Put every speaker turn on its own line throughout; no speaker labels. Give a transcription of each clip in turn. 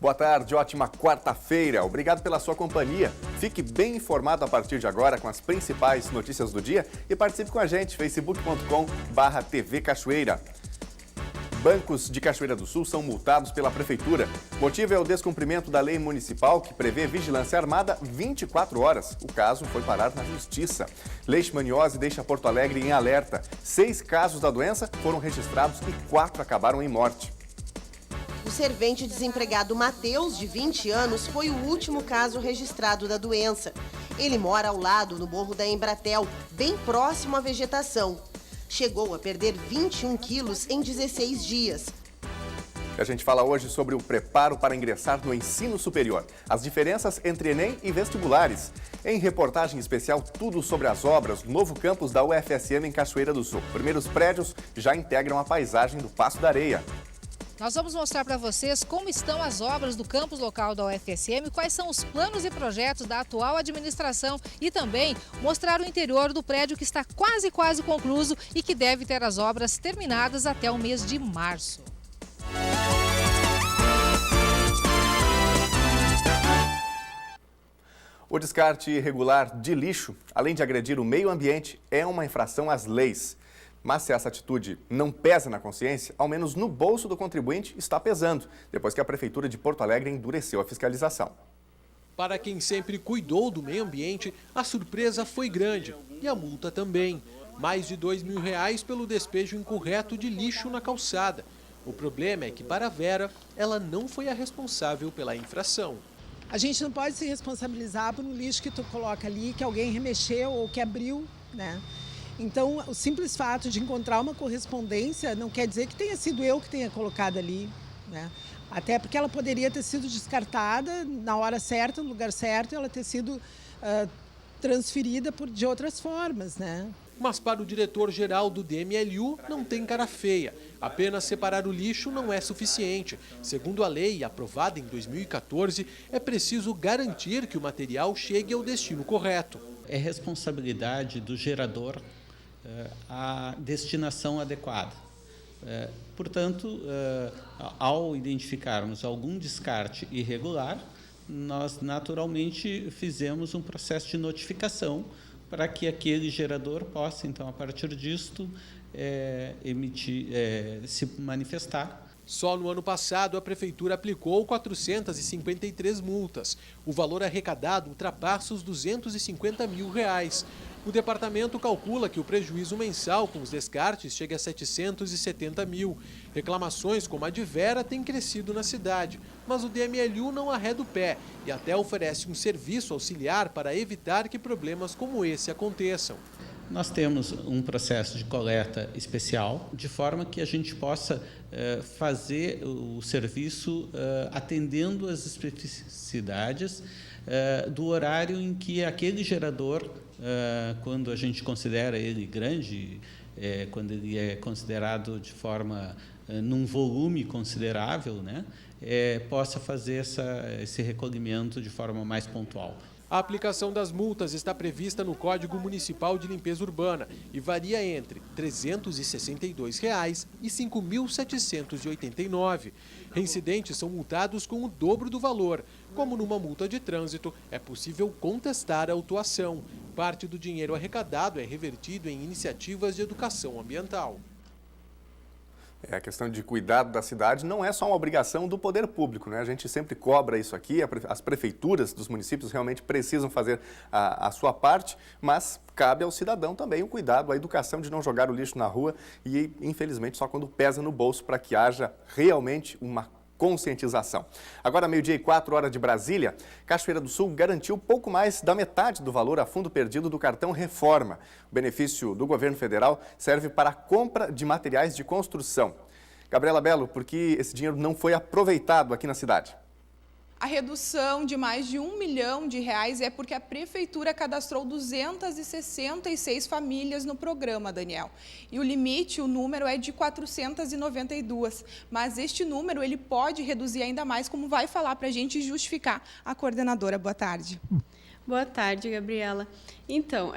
Boa tarde, ótima quarta-feira. Obrigado pela sua companhia. Fique bem informado a partir de agora com as principais notícias do dia e participe com a gente, facebook.com/TV Cachoeira. Bancos de Cachoeira do Sul são multados pela Prefeitura. O motivo é o descumprimento da lei municipal que prevê vigilância armada 24 horas. O caso foi parar na Justiça. Leishmaniose deixa Porto Alegre em alerta. 6 casos da doença foram registrados e 4 acabaram em morte.
O servente desempregado Matheus, de 20 anos, foi o último caso registrado da doença. Ele mora ao lado, no Morro da Embratel, bem próximo à vegetação. Chegou a perder 21 quilos em 16 dias.
A gente fala hoje sobre o preparo para ingressar no ensino superior, as diferenças entre Enem e vestibulares. Em reportagem especial, tudo sobre as obras do novo campus da UFSM em Cachoeira do Sul. Primeiros prédios já integram a paisagem do Passo da Areia.
Nós vamos mostrar para vocês como estão as obras do campus local da UFSM, quais são os planos e projetos da atual administração e também mostrar o interior do prédio que está quase concluído e que deve ter as obras terminadas até o mês de março.
O descarte irregular de lixo, além de agredir o meio ambiente, é uma infração às leis. Mas se essa atitude não pesa na consciência, ao menos no bolso do contribuinte está pesando, depois que a Prefeitura de Porto Alegre endureceu a fiscalização.
Para quem sempre cuidou do meio ambiente, a surpresa foi grande e a multa também. Mais de R$ 2.000 pelo despejo incorreto de lixo na calçada. O problema é que, para a Vera, ela não foi a responsável pela infração.
A gente não pode se responsabilizar por um lixo que tu coloca ali, que alguém remexeu ou que abriu, né? Então, o simples fato de encontrar uma correspondência não quer dizer que tenha sido eu que tenha colocado ali, né? Até porque ela poderia ter sido descartada na hora certa, no lugar certo, e ela ter sido transferida de outras formas, né?
Mas para o diretor-geral do DMLU não tem cara feia. Apenas separar o lixo não é suficiente. Segundo a lei, aprovada em 2014, é preciso garantir que o material chegue ao destino correto.
É responsabilidade do gerador a destinação adequada. Portanto, ao identificarmos algum descarte irregular, nós naturalmente fizemos um processo de notificação para que aquele gerador possa, então, a partir disto, se manifestar.
Só no ano passado, a Prefeitura aplicou 453 multas. O valor arrecadado ultrapassa os R$ 250 mil. O departamento calcula que o prejuízo mensal com os descartes chega a 770 mil. Reclamações como a de Vera têm crescido na cidade, mas o DMLU não arreda o pé e até oferece um serviço auxiliar para evitar que problemas como esse aconteçam.
Nós temos um processo de coleta especial, de forma que a gente possa fazer o serviço atendendo às especificidades do horário em que aquele gerador, quando a gente considera ele grande, quando ele é considerado de forma, num volume considerável, né, possa fazer esse recolhimento de forma mais pontual.
A aplicação das multas está prevista no Código Municipal de Limpeza Urbana e varia entre R$ 362 e R$ 5.789. Reincidentes são multados com o dobro do valor. Como numa multa de trânsito, é possível contestar a autuação. Parte do dinheiro arrecadado é revertido em iniciativas de educação ambiental.
A questão de cuidado da cidade não é só uma obrigação do poder público, né? A gente sempre cobra isso aqui, as prefeituras dos municípios realmente precisam fazer a sua parte, mas cabe ao cidadão também o cuidado, a educação de não jogar o lixo na rua e, infelizmente, só quando pesa no bolso para que haja realmente uma conscientização. Agora, 12h04 de Brasília, Cachoeira do Sul garantiu pouco mais da metade do valor a fundo perdido do cartão Reforma. O benefício do governo federal serve para a compra de materiais de construção. Gabriela Belo, por que esse dinheiro não foi aproveitado aqui na cidade?
A redução de mais de R$ 1 milhão é porque a Prefeitura cadastrou 266 famílias no programa, Daniel. E o limite, o número é de 492. Mas este número ele pode reduzir ainda mais, como vai falar para a gente e justificar a coordenadora. Boa tarde.
Boa tarde, Gabriela. Então,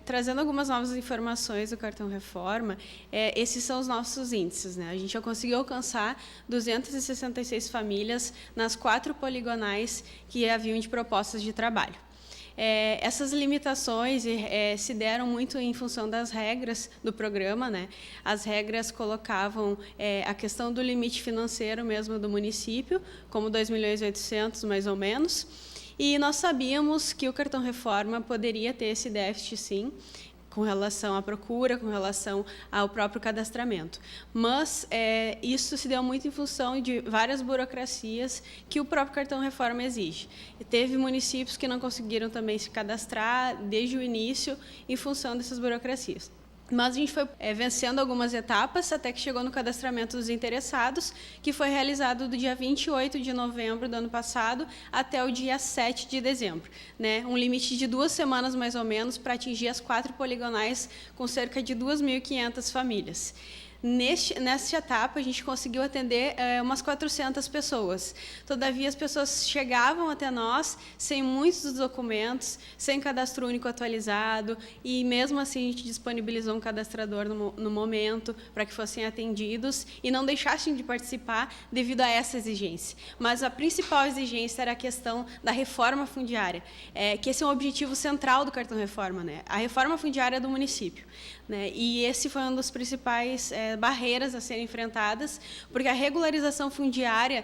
trazendo algumas novas informações do Cartão Reforma, esses são os nossos índices, né? A gente já conseguiu alcançar 266 famílias nas 4 poligonais que haviam de propostas de trabalho. Essas limitações se deram muito em função das regras do programa, né? As regras colocavam a questão do limite financeiro mesmo do município, como 2.800.000 mais ou menos, e nós sabíamos que o Cartão Reforma poderia ter esse déficit, sim, com relação à procura, com relação ao próprio cadastramento. Mas isso se deu muito em função de várias burocracias que o próprio Cartão Reforma exige. E teve municípios que não conseguiram também se cadastrar desde o início em função dessas burocracias. Mas a gente foi vencendo algumas etapas até que chegou no cadastramento dos interessados, que foi realizado do dia 28 de novembro do ano passado até o dia 7 de dezembro. Né? Um limite de 2 semanas, mais ou menos, para atingir as 4 poligonais com cerca de 2.500 famílias. Nessa etapa, a gente conseguiu atender umas 400 pessoas. Todavia, as pessoas chegavam até nós sem muitos dos documentos, sem cadastro único atualizado, e mesmo assim a gente disponibilizou um cadastrador no momento para que fossem atendidos e não deixassem de participar devido a essa exigência. Mas a principal exigência era a questão da reforma fundiária, que esse é um objetivo central do Cartão Reforma, né? A reforma fundiária do município. Né? E esse foi um dos principais barreiras a serem enfrentadas, porque a regularização fundiária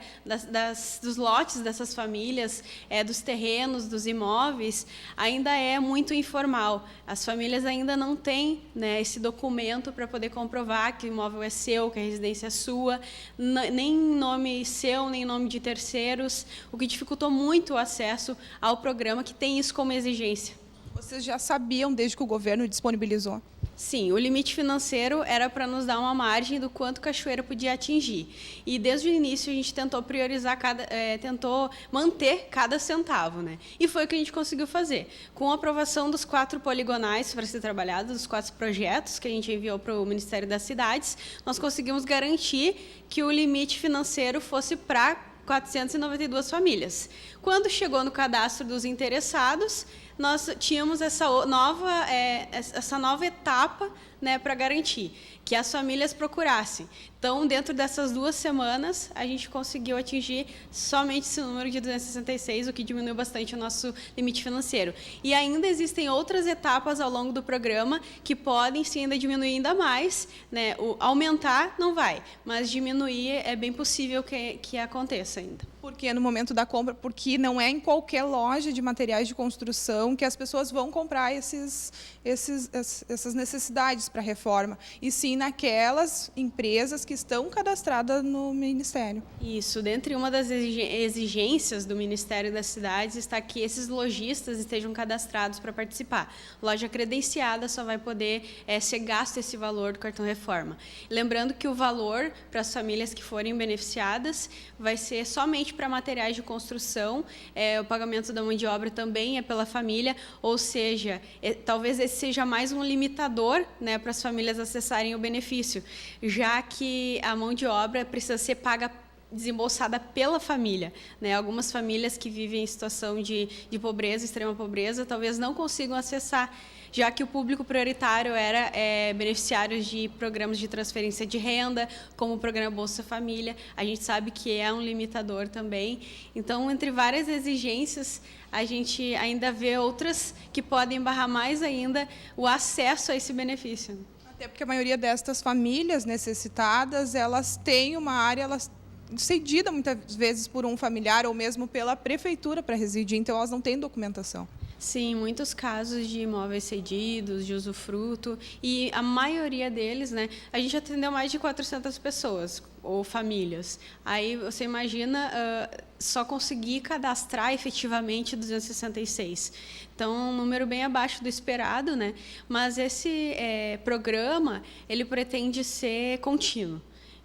dos lotes dessas famílias, dos terrenos, dos imóveis, ainda é muito informal. As famílias ainda não têm, né, esse documento para poder comprovar que o imóvel é seu, que a residência é sua, nem nome seu, nem nome de terceiros, o que dificultou muito o acesso ao programa, que tem isso como exigência.
Vocês já sabiam desde que o governo disponibilizou?
Sim, o limite financeiro era para nos dar uma margem do quanto Cachoeira podia atingir. E desde o início a gente tentou priorizar, tentou manter cada centavo, né? E foi o que a gente conseguiu fazer. Com a aprovação dos 4 poligonais para ser trabalhados, dos 4 projetos que a gente enviou para o Ministério das Cidades, nós conseguimos garantir que o limite financeiro fosse para 492 famílias. Quando chegou no cadastro dos interessados, nós tínhamos essa nova etapa, né, para garantir que as famílias procurassem. Então, dentro dessas 2 semanas, a gente conseguiu atingir somente esse número de 266, o que diminuiu bastante o nosso limite financeiro. E ainda existem outras etapas ao longo do programa que podem, sim, ainda diminuir ainda mais. Né? Aumentar não vai, mas diminuir é bem possível que aconteça ainda.
Porque no momento da compra, porque não é em qualquer loja de materiais de construção que as pessoas vão comprar essas necessidades para a reforma, e sim naquelas empresas que estão cadastradas no Ministério.
Isso, dentre uma das exigências do Ministério das Cidades está que esses lojistas estejam cadastrados para participar. Loja credenciada só vai poder ser gasto esse valor do Cartão Reforma. Lembrando que o valor para as famílias que forem beneficiadas vai ser somente para materiais de construção, o pagamento da mão de obra também é pela família, ou seja, talvez esse seja mais um limitador, né, para as famílias acessarem o benefício, já que a mão de obra precisa ser paga desembolsada pela família. Né? Algumas famílias que vivem em situação de pobreza, extrema pobreza, talvez não consigam acessar, já que o público prioritário era beneficiários de programas de transferência de renda, como o programa Bolsa Família. A gente sabe que é um limitador também. Então, entre várias exigências, a gente ainda vê outras que podem barrar mais ainda o acesso a esse benefício.
Até porque a maioria destas famílias necessitadas, elas têm uma área cedida muitas vezes por um familiar ou mesmo pela prefeitura para residir, então elas não têm documentação.
Sim, muitos casos de imóveis cedidos, de usufruto, e a maioria deles, né, a gente atendeu mais de 400 pessoas ou famílias. Aí você imagina só conseguir cadastrar efetivamente 266. Então, um número bem abaixo do esperado, né? Mas esse programa, ele pretende ser contínuo.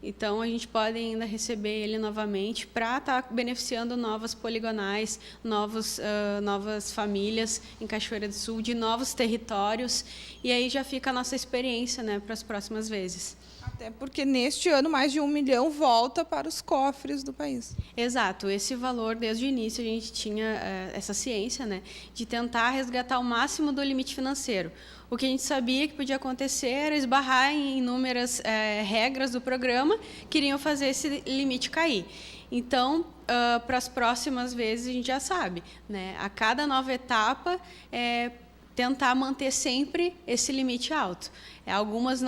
Então, a gente pode ainda receber ele novamente para estar beneficiando novas poligonais, novas famílias em Cachoeira do Sul, de novos territórios. E aí já fica a nossa experiência, né, para as próximas vezes.
Até porque neste ano mais de 1 milhão volta para os cofres do país.
Exato, esse valor, desde o início, a gente tinha essa ciência, né, de tentar resgatar o máximo do limite financeiro. O que a gente sabia que podia acontecer era esbarrar em inúmeras regras do programa que iriam fazer esse limite cair. Então, para as próximas vezes, a gente já sabe, né, a cada nova etapa, tentar manter sempre esse limite alto. Algumas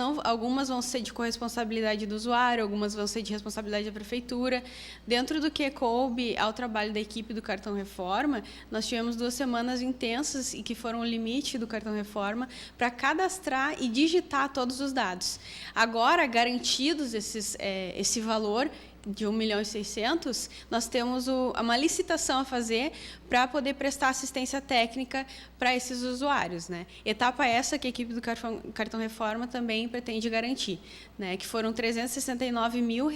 vão ser de corresponsabilidade do usuário, algumas vão ser de responsabilidade da prefeitura. Dentro do que coube ao trabalho da equipe do Cartão Reforma, nós tivemos 2 semanas intensas e que foram o limite do Cartão Reforma para cadastrar e digitar todos os dados. Agora, garantidos esse valor de 1.600.000, nós temos uma licitação a fazer para poder prestar assistência técnica para esses usuários, né? Etapa essa que a equipe do Cartão Reforma também pretende garantir, né? Que foram R$ 369 mil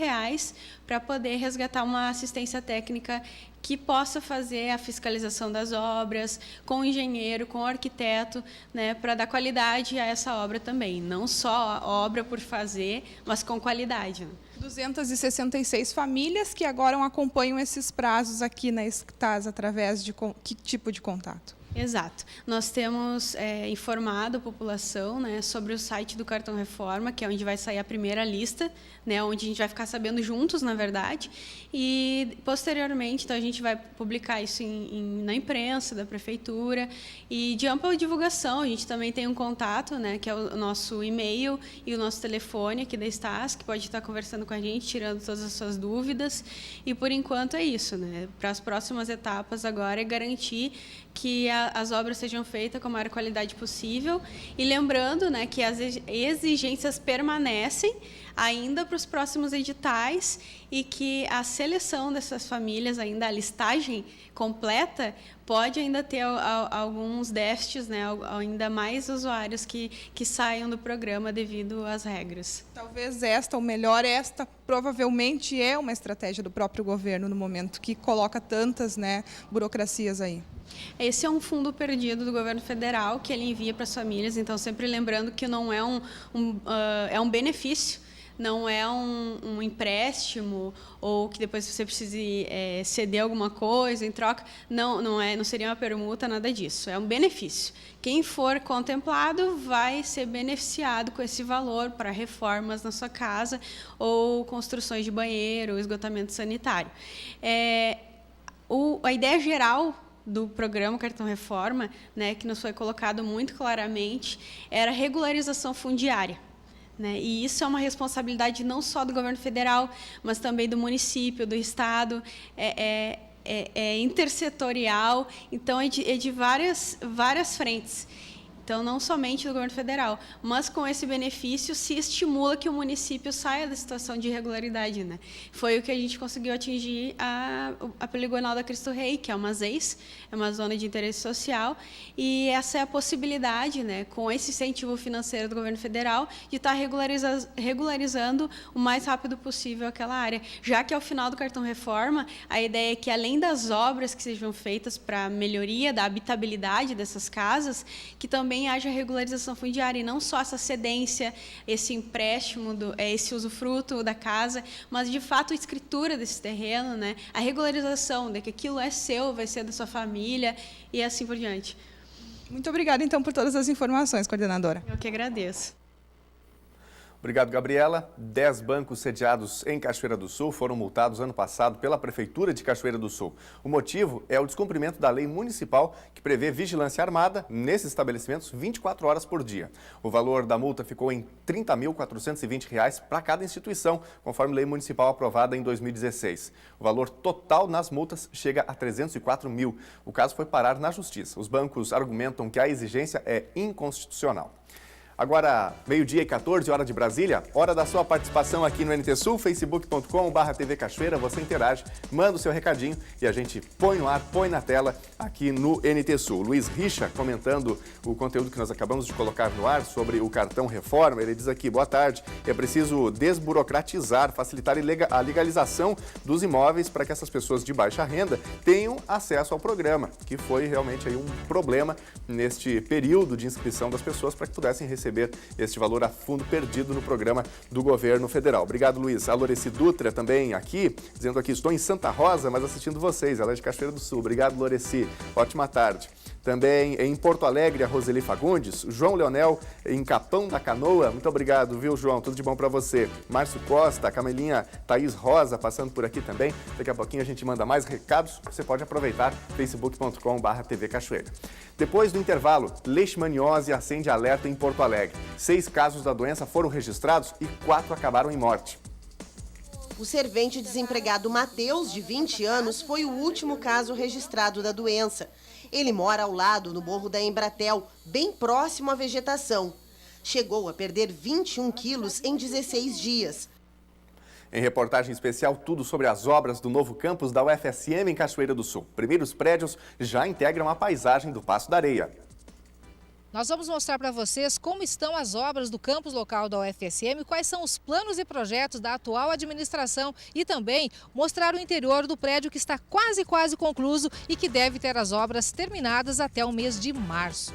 para poder resgatar uma assistência técnica que possa fazer a fiscalização das obras com o engenheiro, com o arquiteto, né? Para dar qualidade a essa obra também, não só a obra por fazer, mas com qualidade, né?
266 famílias que agora acompanham esses prazos aqui na Esctas através de que tipo de contato?
Exato. Nós temos informado a população, né, sobre o site do Cartão Reforma, que é onde vai sair a primeira lista, né, onde a gente vai ficar sabendo juntos, na verdade, e posteriormente então, a gente vai publicar isso na imprensa da prefeitura e de ampla divulgação. A gente também tem um contato, né, que é o nosso e-mail e o nosso telefone aqui da Estas, que pode estar conversando com a gente, tirando todas as suas dúvidas. E por enquanto é isso, né? Para as próximas etapas agora é garantir que as obras sejam feitas com a maior qualidade possível. E lembrando, né, que as exigências permanecem ainda para os próximos editais e que a seleção dessas famílias, ainda a listagem completa, pode ainda ter alguns déficits, né, ainda mais usuários que saiam do programa devido às regras.
Talvez esta, ou melhor, esta provavelmente é uma estratégia do próprio governo no momento que coloca tantas, né, burocracias aí.
Esse é um fundo perdido do governo federal que ele envia para as famílias, então sempre lembrando que não é um benefício, não é um empréstimo ou que depois você precise ceder alguma coisa em troca, não seria uma permuta, nada disso, é um benefício. Quem for contemplado vai ser beneficiado com esse valor para reformas na sua casa ou construções de banheiro, ou esgotamento sanitário. A ideia geral do programa Cartão Reforma, né, que nos foi colocado muito claramente, era a regularização fundiária, né? E isso é uma responsabilidade não só do governo federal, mas também do município, do estado, é intersetorial, então é de várias frentes. Então, não somente do governo federal, mas com esse benefício se estimula que o município saia da situação de irregularidade, né? Foi o que a gente conseguiu atingir a poligonal da Cristo Rei, que é uma ZEIS, é uma zona de interesse social, e essa é a possibilidade, né, com esse incentivo financeiro do governo federal, de estar regularizando o mais rápido possível aquela área. Já que ao final do Cartão Reforma, a ideia é que, além das obras que sejam feitas para a melhoria da habitabilidade dessas casas, que também haja regularização fundiária, e não só essa cedência, esse empréstimo, esse usufruto da casa, mas, de fato, a escritura desse terreno, né? A regularização de que aquilo é seu, vai ser da sua família e assim por diante.
Muito obrigada, então, por todas as informações, coordenadora.
Eu que agradeço.
Obrigado, Gabriela. 10 bancos sediados em Cachoeira do Sul foram multados ano passado pela Prefeitura de Cachoeira do Sul. O motivo é o descumprimento da lei municipal que prevê vigilância armada nesses estabelecimentos 24 horas por dia. O valor da multa ficou em R$ 30.420 para cada instituição, conforme lei municipal aprovada em 2016. O valor total nas multas chega a R$ 304 mil. O caso foi parar na Justiça. Os bancos argumentam que a exigência é inconstitucional. Agora, 12h14, hora de Brasília, hora da sua participação aqui no NT Sul, facebook.com/TV Cachoeira, você interage, manda o seu recadinho e a gente põe no ar, põe na tela aqui no NT Sul. Luiz Richa comentando o conteúdo que nós acabamos de colocar no ar sobre o cartão Reforma, ele diz aqui, boa tarde, é preciso desburocratizar, facilitar a legalização dos imóveis para que essas pessoas de baixa renda tenham acesso ao programa, que foi realmente aí um problema neste período de inscrição das pessoas para que pudessem receber este valor a fundo perdido no programa do governo federal. Obrigado, Luiz. A Loreci Dutra também aqui, dizendo aqui, estou em Santa Rosa, mas assistindo vocês. Ela é de Cachoeira do Sul. Obrigado, Loreci. Ótima tarde. Também em Porto Alegre, a Roseli Fagundes. João Leonel, em Capão da Canoa. Muito obrigado, viu, João? Tudo de bom para você. Márcio Costa, a Camelinha Thaís Rosa, passando por aqui também. Daqui a pouquinho a gente manda mais recados. Você pode aproveitar, facebook.com/TV Cachoeira. Depois do intervalo, leishmaniose acende alerta em Porto Alegre. 6 casos da doença foram registrados e 4 acabaram em morte.
O servente desempregado Matheus, de 20 anos, foi o último caso registrado da doença. Ele mora ao lado, no Morro da Embratel, bem próximo à vegetação. Chegou a perder 21 quilos em 16 dias.
Em reportagem especial, tudo sobre as obras do novo campus da UFSM em Cachoeira do Sul. Primeiros prédios já integram a paisagem do Paço da Areia.
Nós vamos mostrar para vocês como estão as obras do campus local da UFSM, quais são os planos e projetos da atual administração e também mostrar o interior do prédio que está quase concluído e que deve ter as obras terminadas até o mês de março.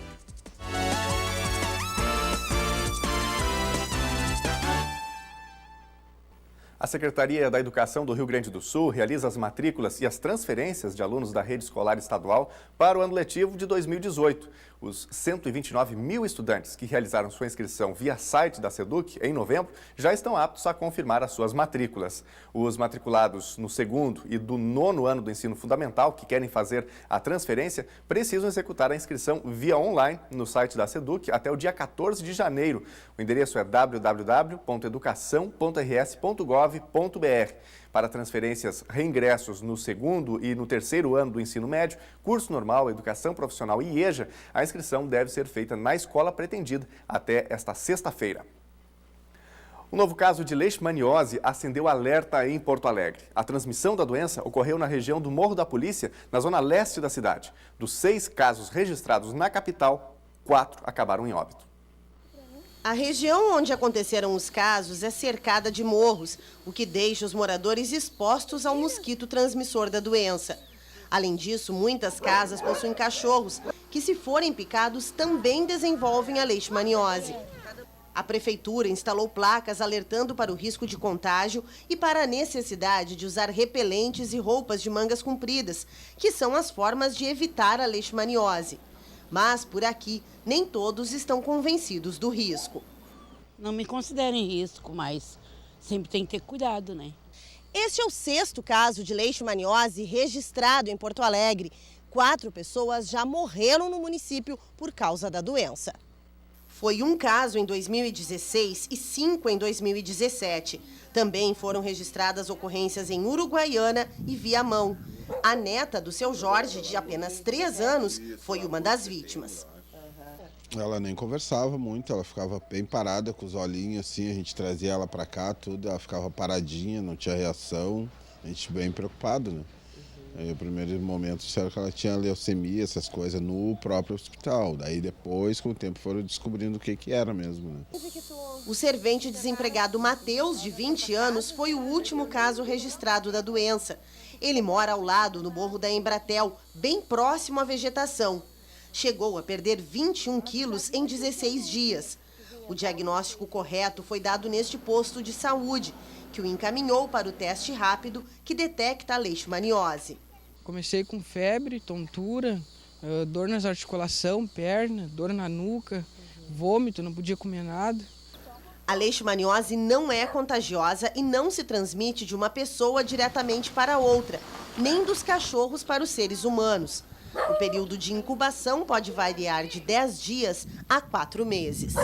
A Secretaria da Educação do Rio Grande do Sul realiza as matrículas e as transferências de alunos da rede escolar estadual para o ano letivo de 2018. Os 129 mil estudantes que realizaram sua inscrição via site da SEDUC em novembro já estão aptos a confirmar as suas matrículas. Os matriculados no 2º e do 9º ano do ensino fundamental que querem fazer a transferência precisam executar a inscrição via online no site da SEDUC até o dia 14 de janeiro. O endereço é www.educação.rs.gov.br. Para transferências, reingressos no 2º e no 3º ano do ensino médio, curso normal, educação profissional e EJA, a inscrição deve ser feita na escola pretendida até esta sexta-feira. O novo caso de leishmaniose acendeu alerta em Porto Alegre. A transmissão da doença ocorreu na região do Morro da Polícia, na zona leste da cidade. Dos 6 casos registrados na capital, 4 acabaram em óbito.
A região onde aconteceram os casos é cercada de morros, o que deixa os moradores expostos ao mosquito transmissor da doença. Além disso, muitas casas possuem cachorros, que se forem picados também desenvolvem a leishmaniose. A prefeitura instalou placas alertando para o risco de contágio e para a necessidade de usar repelentes e roupas de mangas compridas, que são as formas de evitar a leishmaniose. Mas, por aqui, nem todos estão convencidos do risco.
Não me considero em risco, mas sempre tem que ter cuidado, né?
Este é o 6º caso de leishmaniose registrado em Porto Alegre. 4 pessoas já morreram no município por causa da doença. Foi um caso em 2016 e 5 em 2017. Também foram registradas ocorrências em Uruguaiana e Viamão. A neta do seu Jorge, de apenas 3 anos, foi uma das vítimas.
Ela nem conversava muito, ela ficava bem parada com os olhinhos assim, a gente trazia ela para cá, tudo, ela ficava paradinha, não tinha reação, a gente bem preocupado, né? Aí, no primeiro momento, disseram que ela tinha leucemia, essas coisas, no próprio hospital. Daí, depois, com o tempo, foram descobrindo o que era mesmo, né?
O servente desempregado Matheus, de 20 anos, foi o último caso registrado da doença. Ele mora ao lado, no Morro da Embratel, bem próximo à vegetação. Chegou a perder 21 quilos em 16 dias. O diagnóstico correto foi dado neste posto de saúde, que o encaminhou para o teste rápido que detecta a leishmaniose.
Comecei com febre, tontura, dor nas articulações, perna, dor na nuca, vômito, não podia comer nada.
A leishmaniose não é contagiosa e não se transmite de uma pessoa diretamente para outra, nem dos cachorros para os seres humanos. O período de incubação pode variar de 10 dias a 4 meses.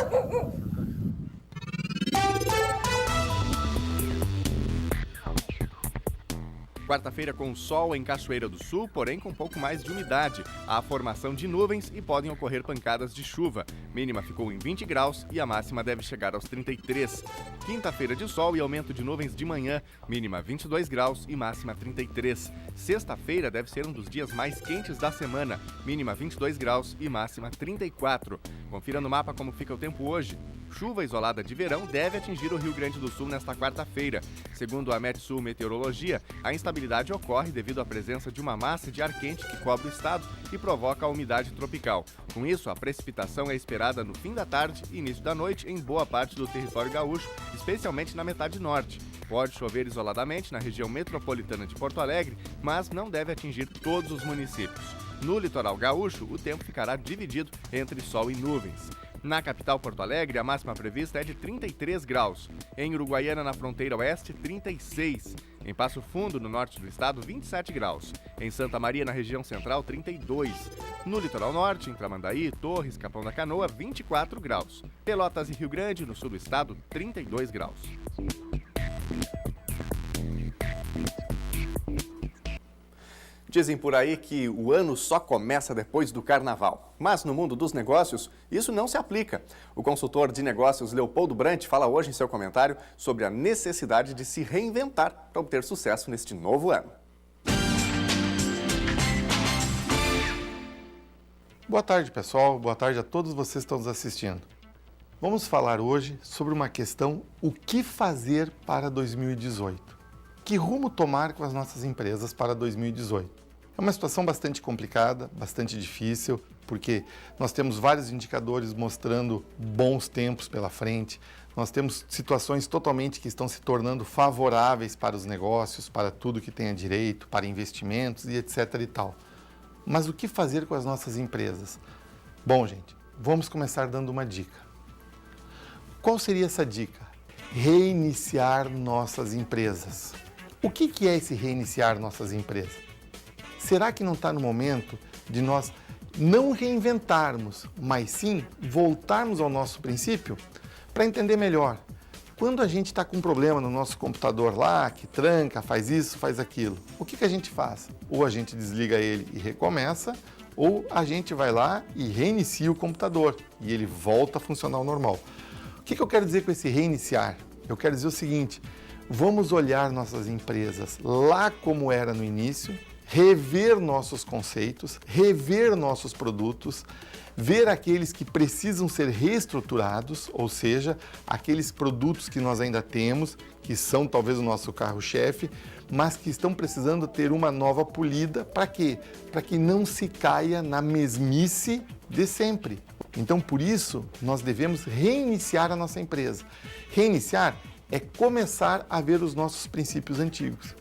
Quarta-feira com sol em Cachoeira do Sul, porém com um pouco mais de umidade. Há formação de nuvens e podem ocorrer pancadas de chuva. Mínima ficou em 20 graus e a máxima deve chegar aos 33. Quinta-feira de sol e aumento de nuvens de manhã. Mínima 22 graus e máxima 33. Sexta-feira deve ser um dos dias mais quentes da semana. Mínima 22 graus e máxima 34. Confira no mapa como fica o tempo hoje. Chuva isolada de verão deve atingir o Rio Grande do Sul nesta quarta-feira. Segundo a Metsul Meteorologia, a instabilidade ocorre devido à presença de uma massa de ar quente que cobre o estado e provoca a umidade tropical. Com isso, a precipitação é esperada no fim da tarde e início da noite em boa parte do território gaúcho, especialmente na metade norte. Pode chover isoladamente na região metropolitana de Porto Alegre, mas não deve atingir todos os municípios. No litoral gaúcho, o tempo ficará dividido entre sol e nuvens. Na capital Porto Alegre, a máxima prevista é de 33 graus. Em Uruguaiana, na fronteira oeste, 36. Em Passo Fundo, no norte do estado, 27 graus. Em Santa Maria, na região central, 32. No litoral norte, em Tramandaí, Torres, Capão da Canoa, 24 graus. Pelotas e Rio Grande, no sul do estado, 32 graus. Dizem por aí que o ano só começa depois do carnaval. Mas no mundo dos negócios, isso não se aplica. O consultor de negócios Leopoldo Brant fala hoje em seu comentário sobre a necessidade de se reinventar para obter sucesso neste novo ano.
Boa tarde, pessoal. Boa tarde a todos vocês que estão nos assistindo. Vamos falar hoje sobre uma questão: o que fazer para 2018? Que rumo tomar com as nossas empresas para 2018? É uma situação bastante complicada, bastante difícil, porque nós temos vários indicadores mostrando bons tempos pela frente, nós temos situações totalmente que estão se tornando favoráveis para os negócios, para tudo que tenha direito, para investimentos e etc. e tal. Mas o que fazer com as nossas empresas? Bom, gente, vamos começar dando uma dica. Qual seria essa dica? Reiniciar nossas empresas. O que é esse reiniciar nossas empresas? Será que não está no momento de nós não reinventarmos, mas sim voltarmos ao nosso princípio? Para entender melhor, quando a gente está com um problema no nosso computador lá, que tranca, faz isso, faz aquilo, o que a gente faz? Ou a gente desliga ele e recomeça, ou a gente vai lá e reinicia o computador e ele volta a funcionar ao normal. O que eu quero dizer com esse reiniciar? Eu quero dizer o seguinte: vamos olhar nossas empresas lá como era no início, rever nossos conceitos, rever nossos produtos, ver aqueles que precisam ser reestruturados, ou seja, aqueles produtos que nós ainda temos, que são talvez o nosso carro-chefe, mas que estão precisando ter uma nova polida. Para quê? Para que não se caia na mesmice de sempre. Então, por isso, nós devemos reiniciar a nossa empresa. Reiniciar é começar a ver os nossos princípios antigos.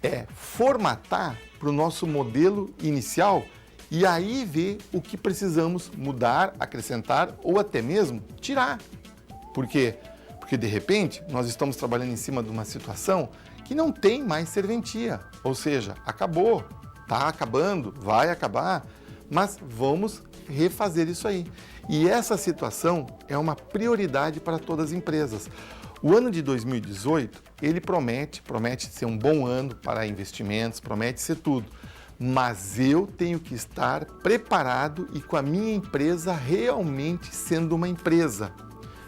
É formatar para o nosso modelo inicial e aí ver o que precisamos mudar, acrescentar ou até mesmo tirar. Por quê? Porque, de repente, nós estamos trabalhando em cima de uma situação que não tem mais serventia. Ou seja, acabou, está acabando, vai acabar, mas vamos refazer isso aí. E essa situação é uma prioridade para todas as empresas. O ano de 2018, ele promete ser um bom ano para investimentos, promete ser tudo. Mas eu tenho que estar preparado e com a minha empresa realmente sendo uma empresa.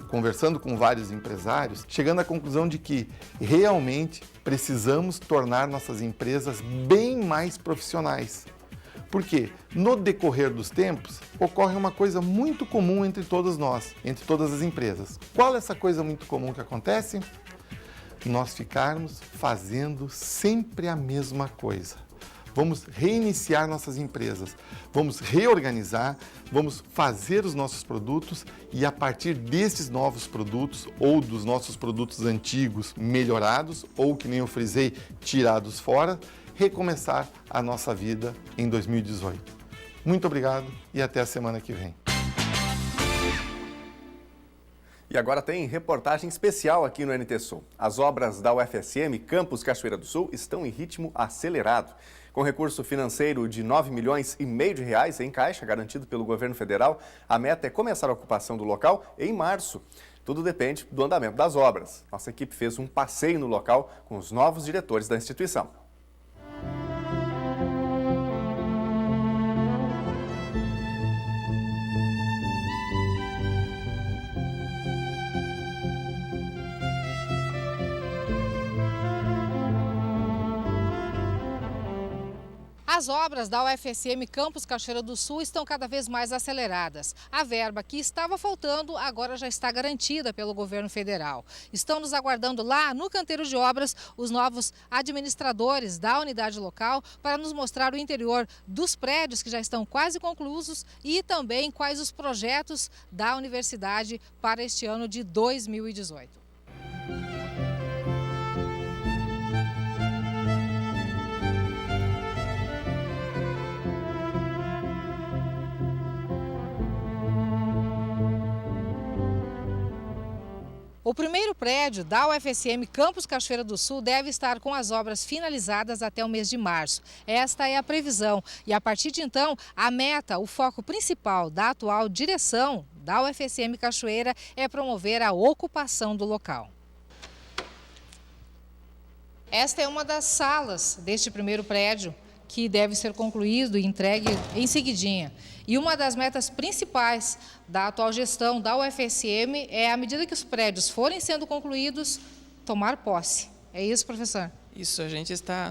Conversando com vários empresários, chegando à conclusão de que realmente precisamos tornar nossas empresas bem mais profissionais. Porque no decorrer dos tempos ocorre uma coisa muito comum entre todos nós, entre todas as empresas. Qual é essa coisa muito comum que acontece? Nós ficarmos fazendo sempre a mesma coisa. Vamos reiniciar nossas empresas, vamos reorganizar, vamos fazer os nossos produtos e a partir desses novos produtos ou dos nossos produtos antigos melhorados ou, que nem eu frisei, tirados fora, recomeçar a nossa vida em 2018. Muito obrigado e até a semana que vem.
E agora tem reportagem especial aqui no NT Sul. As obras da UFSM Campus Cachoeira do Sul estão em ritmo acelerado. Com recurso financeiro de R$ 9,5 milhões em caixa, garantido pelo governo federal, a meta é começar a ocupação do local em março. Tudo depende do andamento das obras. Nossa equipe fez um passeio no local com os novos diretores da instituição.
As obras da UFSM Campus Cachoeira do Sul estão cada vez mais aceleradas. A verba que estava faltando agora já está garantida pelo governo federal. Estão nos aguardando lá no canteiro de obras os novos administradores da unidade local para nos mostrar o interior dos prédios que já estão quase concluídos e também quais os projetos da universidade para este ano de 2018. O primeiro prédio da UFSM Campus Cachoeira do Sul deve estar com as obras finalizadas até o mês de março. Esta é a previsão e a partir de então, a meta, o foco principal da atual direção da UFSM Cachoeira é promover a ocupação do local. Esta é uma das salas deste primeiro prédio que deve ser concluído e entregue em seguidinha. E uma das metas principais da atual gestão da UFSM é, à medida que os prédios forem sendo concluídos, tomar posse. É isso, professor?
Isso,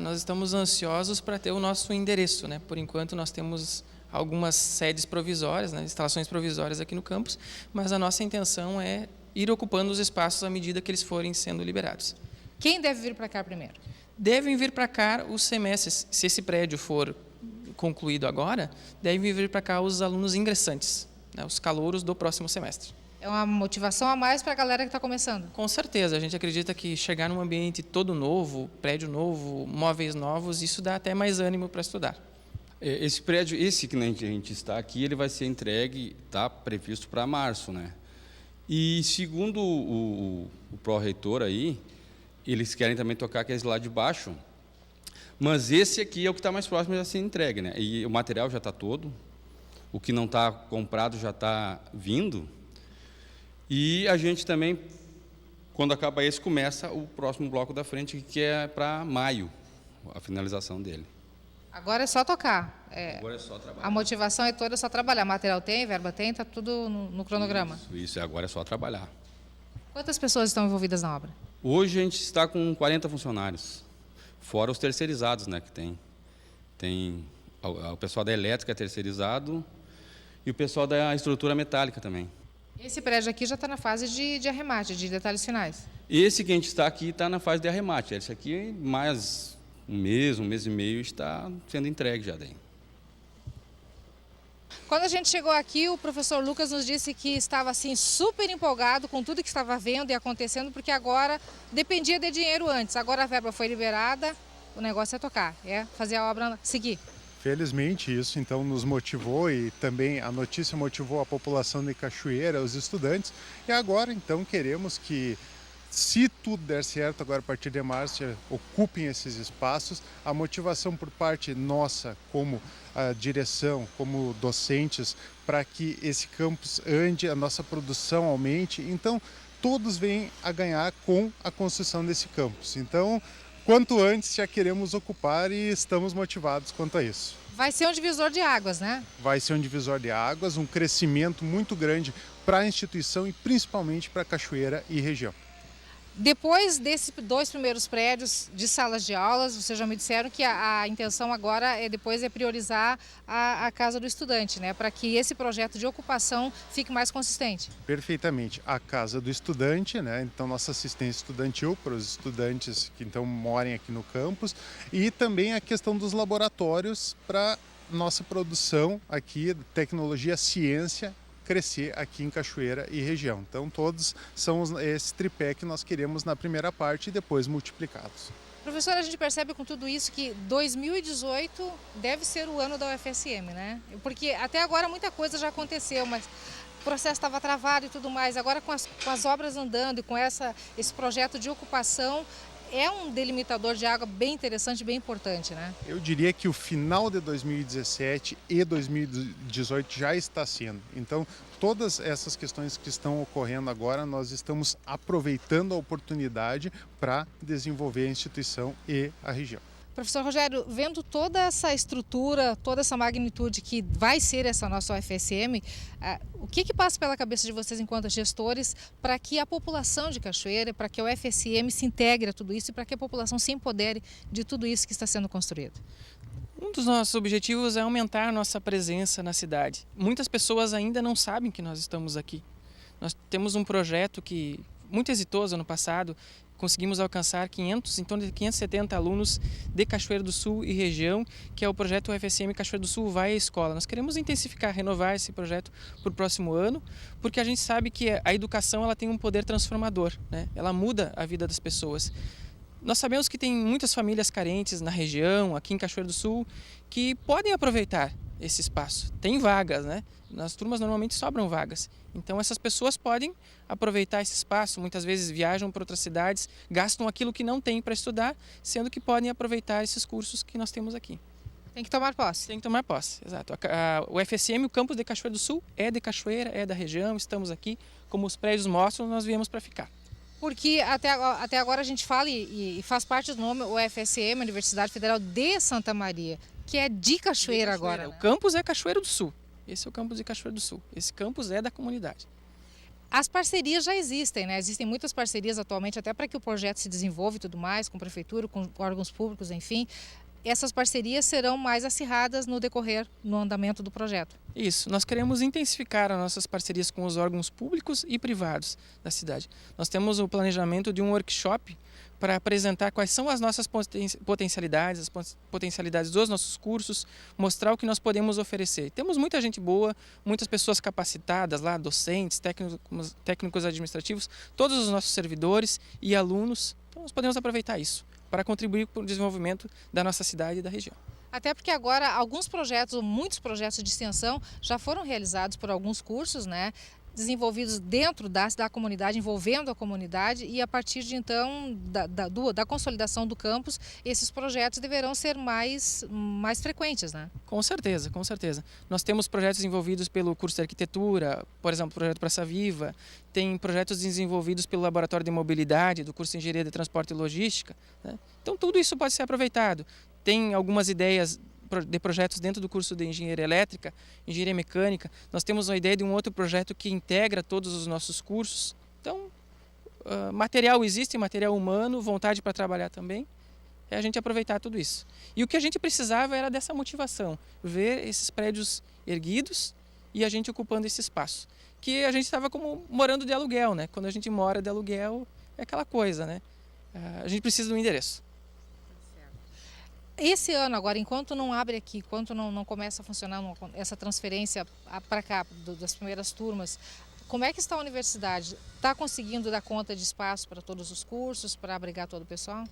nós estamos ansiosos para ter o nosso endereço, né? Por enquanto nós temos algumas sedes provisórias, né? Instalações provisórias aqui no campus, mas a nossa intenção é ir ocupando os espaços à medida que eles forem sendo liberados.
Quem deve vir para cá primeiro?
Devem vir para cá os semestres, se esse prédio for concluído agora, devem vir para cá os alunos ingressantes, né, os calouros do próximo semestre.
É uma motivação a mais para a galera que está começando?
Com certeza, a gente acredita que chegar num ambiente todo novo, prédio novo, móveis novos, isso dá até mais ânimo para estudar.
Esse prédio, esse que a gente está aqui, ele vai ser entregue, está previsto para março, né? E segundo o pró-reitor aí, eles querem também tocar aqueles lá de baixo, mas esse aqui é o que está mais próximo de ser entregue, né? E o material já está todo, o que não está comprado já está vindo, e a gente também, quando acaba esse, começa o próximo bloco da frente, que é para maio, a finalização dele.
Agora é só tocar.
Agora é só trabalhar.
A motivação é toda só trabalhar. Material tem, verba tem, está tudo no cronograma.
Isso, agora é só trabalhar.
Quantas pessoas estão envolvidas na obra?
Hoje a gente está com 40 funcionários, fora os terceirizados, né, que tem o pessoal da elétrica terceirizado e o pessoal da estrutura metálica também.
Esse prédio aqui já está na fase de arremate, de detalhes finais.
Esse que a gente está aqui está na fase de arremate. Esse aqui, mais um mês e meio, está sendo entregue já daí.
Quando a gente chegou aqui, o professor Lucas nos disse que estava assim super empolgado com tudo que estava vendo e acontecendo, porque agora dependia de dinheiro antes. Agora a verba foi liberada, o negócio é tocar, é fazer a obra seguir.
Felizmente isso então nos motivou e também a notícia motivou a população de Cachoeira, os estudantes. E agora então queremos que, se tudo der certo, agora a partir de março, ocupem esses espaços. A motivação por parte nossa, como a direção, como docentes, para que esse campus ande, a nossa produção aumente. Então, todos vêm a ganhar com a construção desse campus. Então, quanto antes já queremos ocupar e estamos motivados quanto a isso.
Vai ser um divisor de águas, né?
Vai ser um divisor de águas, um crescimento muito grande para a instituição e principalmente para Cachoeira e região.
Depois desses 2 primeiros prédios de salas de aulas, vocês já me disseram que a intenção agora depois é priorizar a casa do estudante, né? Para que esse projeto de ocupação fique mais consistente.
Perfeitamente. A casa do estudante, né? Então nossa assistência estudantil para os estudantes que então morem aqui no campus, e também a questão dos laboratórios para nossa produção aqui, tecnologia, ciência, crescer aqui em Cachoeira e região. Então todos são esse tripé que nós queremos na primeira parte e depois multiplicados.
Professor, a gente percebe com tudo isso que 2018 deve ser o ano da UFSM, né? Porque até agora muita coisa já aconteceu, mas o processo estava travado e tudo mais. Agora com as obras andando e com esse projeto de ocupação, é um delimitador de água bem interessante, bem importante, né?
Eu diria que o final de 2017 e 2018 já está sendo. Então, todas essas questões que estão ocorrendo agora, nós estamos aproveitando a oportunidade para desenvolver a instituição e a região.
Professor Rogério, vendo toda essa estrutura, toda essa magnitude que vai ser essa nossa UFSM, o que passa pela cabeça de vocês enquanto gestores para que a população de Cachoeira, para que a UFSM se integre a tudo isso e para que a população se empodere de tudo isso que está sendo construído?
Um dos nossos objetivos é aumentar a nossa presença na cidade. Muitas pessoas ainda não sabem que nós estamos aqui. Nós temos um projeto que muito exitoso ano passado, conseguimos alcançar em torno de 570 alunos de Cachoeira do Sul e região, que é o projeto UFSM Cachoeira do Sul Vai à Escola. Nós queremos intensificar, renovar esse projeto para o próximo ano, porque a gente sabe que a educação ela tem um poder transformador, né? Ela muda a vida das pessoas. Nós sabemos que tem muitas famílias carentes na região, aqui em Cachoeira do Sul, que podem aproveitar esse espaço. Tem vagas, né? Nas turmas normalmente sobram vagas. Então essas pessoas podem aproveitar esse espaço, muitas vezes viajam para outras cidades, gastam aquilo que não tem para estudar, sendo que podem aproveitar esses cursos que nós temos aqui.
Tem que tomar posse.
Tem que tomar posse, exato. O FSM, o campus de Cachoeira do Sul, é de Cachoeira, é da região, estamos aqui. Como os prédios mostram, nós viemos para ficar.
Porque até agora a gente fala e faz parte do nome, o FSM, Universidade Federal de Santa Maria, que é de Cachoeira agora. Né?
O campus é Cachoeira do Sul. Esse é o campus de Cachoeira do Sul. Esse campus é da comunidade.
As parcerias já existem, né? Existem muitas parcerias atualmente, até para que o projeto se desenvolva e tudo mais, com prefeitura, com órgãos públicos, enfim. Essas parcerias serão mais acirradas no decorrer, no andamento do projeto.
Isso, nós queremos intensificar as nossas parcerias com os órgãos públicos e privados da cidade. Nós temos o planejamento de um workshop para apresentar quais são as nossas potencialidades, as potencialidades dos nossos cursos, mostrar o que nós podemos oferecer. Temos muita gente boa, muitas pessoas capacitadas lá, docentes, técnicos administrativos, todos os nossos servidores e alunos. Então nós podemos aproveitar isso para contribuir para o desenvolvimento da nossa cidade e da região.
Até porque agora alguns projetos, muitos projetos de extensão já foram realizados por alguns cursos, né? Desenvolvidos dentro da comunidade, envolvendo a comunidade, e a partir de então da consolidação do campus, esses projetos deverão ser mais frequentes, né?
Com certeza, com certeza. Nós temos projetos envolvidos pelo curso de arquitetura, por exemplo, o projeto Praça Viva, tem projetos desenvolvidos pelo Laboratório de Mobilidade, do curso de Engenharia de Transporte e Logística, né? Então tudo isso pode ser aproveitado. Tem algumas ideias de projetos dentro do curso de Engenharia Elétrica, Engenharia Mecânica. Nós temos uma ideia de um outro projeto que integra todos os nossos cursos. Então, material existe, material humano, vontade para trabalhar também. É a gente aproveitar tudo isso. E o que a gente precisava era dessa motivação, ver esses prédios erguidos e a gente ocupando esse espaço. Que a gente estava como morando de aluguel, né? Quando a gente mora de aluguel, é aquela coisa, né? A gente precisa de um endereço.
Esse ano agora, enquanto não abre aqui, enquanto não começa a funcionar essa transferência para cá, das primeiras turmas, como é que está a universidade? Está conseguindo dar conta de espaço para todos os cursos, para abrigar todo o pessoal?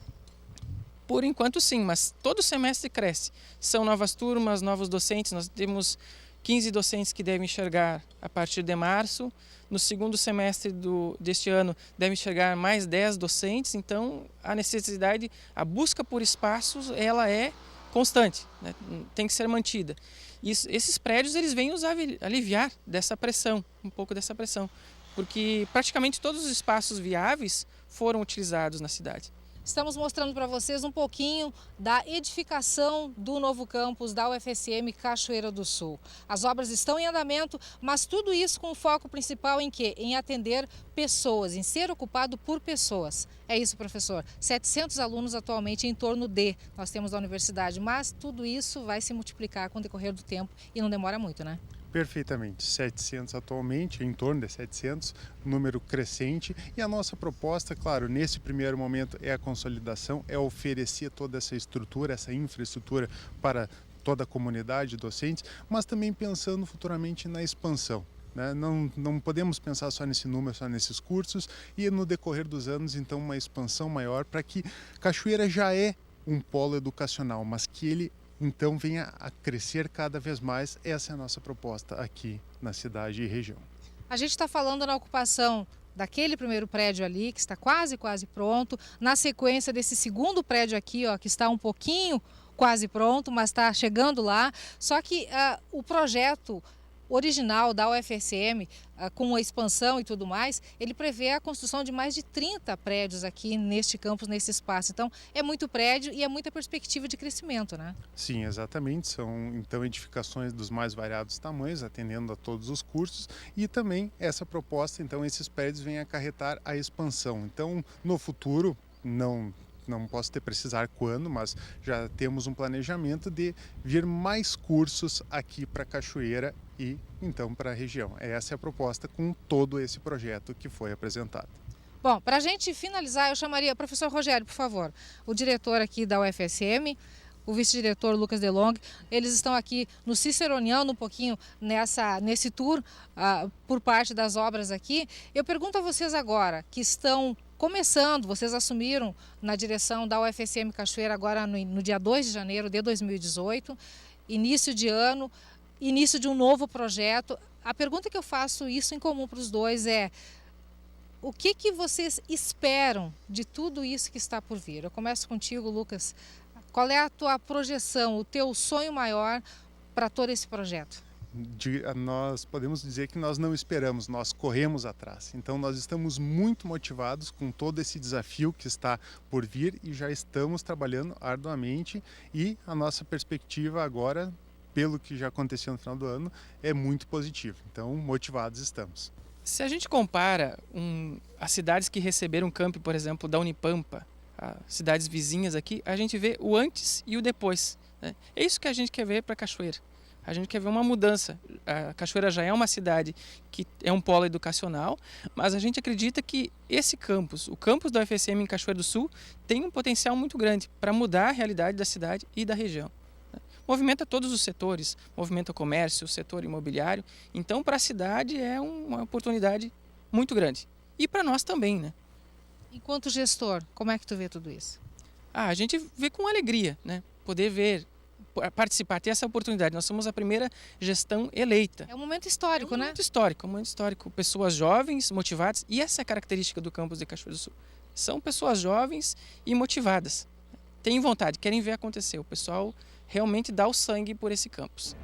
Por enquanto sim, mas todo semestre cresce. São novas turmas, novos docentes, nós temos 15 docentes que devem chegar a partir de março. No segundo semestre deste ano devem chegar mais 10 docentes, então a necessidade, a busca por espaços, ela é constante, né? Tem que ser mantida. Esses prédios eles vêm nos aliviar dessa pressão, um pouco dessa pressão, porque praticamente todos os espaços viáveis foram utilizados na cidade.
Estamos mostrando para vocês um pouquinho da edificação do novo campus da UFSM Cachoeira do Sul. As obras estão em andamento, mas tudo isso com o foco principal em quê? Em atender pessoas, em ser ocupado por pessoas. É isso, professor. 700 alunos atualmente em torno nós temos da universidade, mas tudo isso vai se multiplicar com o decorrer do tempo e não demora muito, né?
Perfeitamente, 700 atualmente, em torno de 700, número crescente, e a nossa proposta, claro, nesse primeiro momento é a consolidação, é oferecer toda essa estrutura, essa infraestrutura para toda a comunidade de docentes, mas também pensando futuramente na expansão. Né? Não podemos pensar só nesse número, só nesses cursos, e no decorrer dos anos, então, uma expansão maior para que Cachoeira já é um polo educacional, mas que ele então venha a crescer cada vez mais. Essa é a nossa proposta aqui na cidade e região.
A gente está falando na ocupação daquele primeiro prédio ali, que está quase pronto, na sequência desse segundo prédio aqui, ó, que está um pouquinho quase pronto, mas está chegando lá. Só que o projeto original da UFSM, com a expansão e tudo mais, ele prevê a construção de mais de 30 prédios aqui neste campus, nesse espaço. Então, é muito prédio e é muita perspectiva de crescimento, né?
Sim, exatamente. São, então, edificações dos mais variados tamanhos, atendendo a todos os cursos. E também essa proposta, então, esses prédios vêm acarretar a expansão. Então, no futuro, não não posso te precisar quando, mas já temos um planejamento de vir mais cursos aqui para Cachoeira e então para a região. Essa é a proposta com todo esse projeto que foi apresentado.
Bom, para a gente finalizar, eu chamaria o professor Rogério, por favor, o diretor aqui da UFSM, o vice-diretor Lucas Delong. Eles estão aqui no Ciceroniano, um pouquinho nesse tour por parte das obras aqui. Eu pergunto a vocês agora, que estão começando, vocês assumiram na direção da UFSM Cachoeira agora no dia 2 de janeiro de 2018, início de ano, início de um novo projeto. A pergunta que eu faço, isso em comum para os dois, é: o que vocês esperam de tudo isso que está por vir? Eu começo contigo, Lucas. Qual é a tua projeção, o teu sonho maior para todo esse projeto?
Nós podemos dizer que nós não esperamos, nós corremos atrás. Então nós estamos muito motivados com todo esse desafio que está por vir e já estamos trabalhando arduamente, e a nossa perspectiva agora, pelo que já aconteceu no final do ano, é muito positiva. Então motivados estamos.
Se a gente compara as cidades que receberam camp, por exemplo, da Unipampa, cidades vizinhas aqui, a gente vê o antes e o depois, né? É isso que a gente quer ver para Cachoeira. A gente quer ver uma mudança. A Cachoeira já é uma cidade que é um polo educacional, mas a gente acredita que esse campus, o campus da UFSM em Cachoeira do Sul, tem um potencial muito grande para mudar a realidade da cidade e da região. Movimenta todos os setores, movimenta o comércio, o setor imobiliário. Então, para a cidade é uma oportunidade muito grande. E para nós também, né?
Enquanto gestor, como é que tu vê tudo isso?
A gente vê com alegria, né? Poder ver, participar, ter essa oportunidade. Nós somos a primeira gestão eleita.
É um momento histórico, né?
É um momento histórico. Pessoas jovens, motivadas, e essa é a característica do campus de Cachoeira do Sul. São pessoas jovens e motivadas. Têm vontade, querem ver acontecer. O pessoal realmente dá o sangue por esse campus.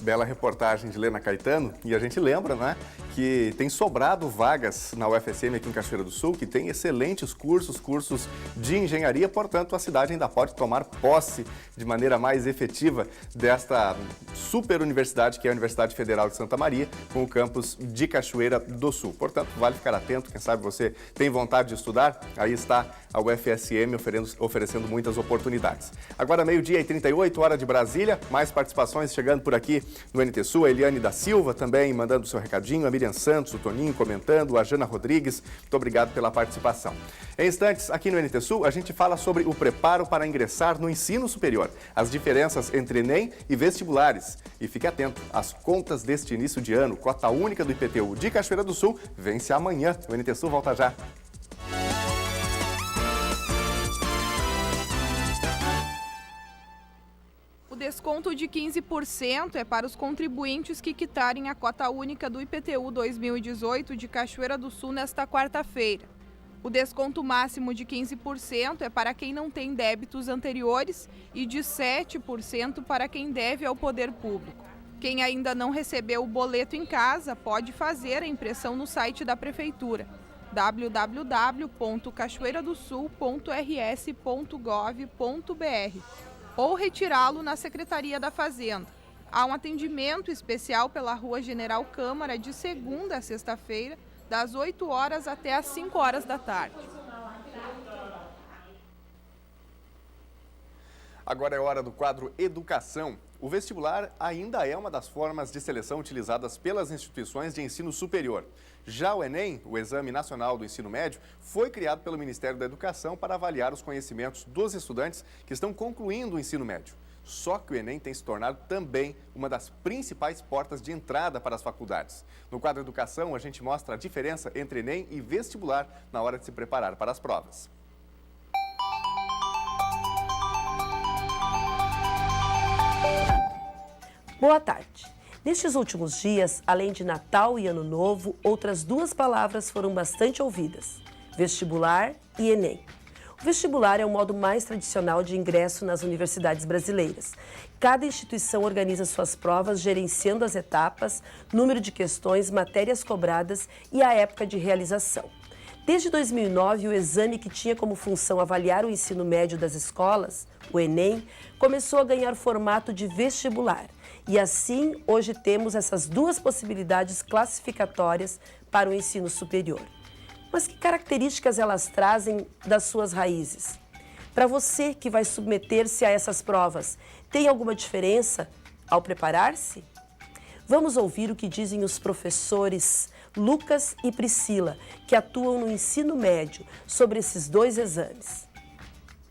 Bela reportagem de Lena Caetano, e a gente lembra, né, que tem sobrado vagas na UFSM aqui em Cachoeira do Sul, que tem excelentes cursos de engenharia, portanto a cidade ainda pode tomar posse de maneira mais efetiva desta super universidade que é a Universidade Federal de Santa Maria, com o campus de Cachoeira do Sul. Portanto, vale ficar atento, quem sabe você tem vontade de estudar, aí está a UFSM oferecendo muitas oportunidades. Agora 12h38, hora de Brasília, mais participações chegando por aqui no NT Sul, a Eliane da Silva também mandando seu recadinho, a Miriam Santos, o Toninho comentando, a Jana Rodrigues, muito obrigado pela participação. Em instantes, aqui no NT Sul, a gente fala sobre o preparo para ingressar no ensino superior, as diferenças entre Enem e vestibulares. E fique atento, as contas deste início de ano, cota única do IPTU de Cachoeira do Sul, vence amanhã. O NT Sul volta já.
O desconto de 15% é para os contribuintes que quitarem a cota única do IPTU 2018 de Cachoeira do Sul nesta quarta-feira. O desconto máximo de 15% é para quem não tem débitos anteriores e de 7% para quem deve ao poder público. Quem ainda não recebeu o boleto em casa pode fazer a impressão no site da Prefeitura, www.cachoeiradosul.rs.gov.br, ou retirá-lo na Secretaria da Fazenda. Há um atendimento especial pela Rua General Câmara de segunda a sexta-feira, das 8 horas até as 5 horas da tarde.
Agora é hora do quadro Educação. O vestibular ainda é uma das formas de seleção utilizadas pelas instituições de ensino superior. Já o Enem, o Exame Nacional do Ensino Médio, foi criado pelo Ministério da Educação para avaliar os conhecimentos dos estudantes que estão concluindo o ensino médio. Só que o Enem tem se tornado também uma das principais portas de entrada para as faculdades. No quadro Educação, a gente mostra a diferença entre Enem e vestibular na hora de se preparar para as provas.
Boa tarde. Nestes últimos dias, além de Natal e Ano Novo, outras duas palavras foram bastante ouvidas: vestibular e Enem. O vestibular é o modo mais tradicional de ingresso nas universidades brasileiras. Cada instituição organiza suas provas gerenciando as etapas, número de questões, matérias cobradas e a época de realização. Desde 2009, o exame que tinha como função avaliar o ensino médio das escolas, o Enem, começou a ganhar formato de vestibular. E assim, hoje temos essas duas possibilidades classificatórias para o ensino superior. Mas que características elas trazem das suas raízes? Para você que vai submeter-se a essas provas, tem alguma diferença ao preparar-se? Vamos ouvir o que dizem os professores Lucas e Priscila, que atuam no ensino médio, sobre esses dois exames.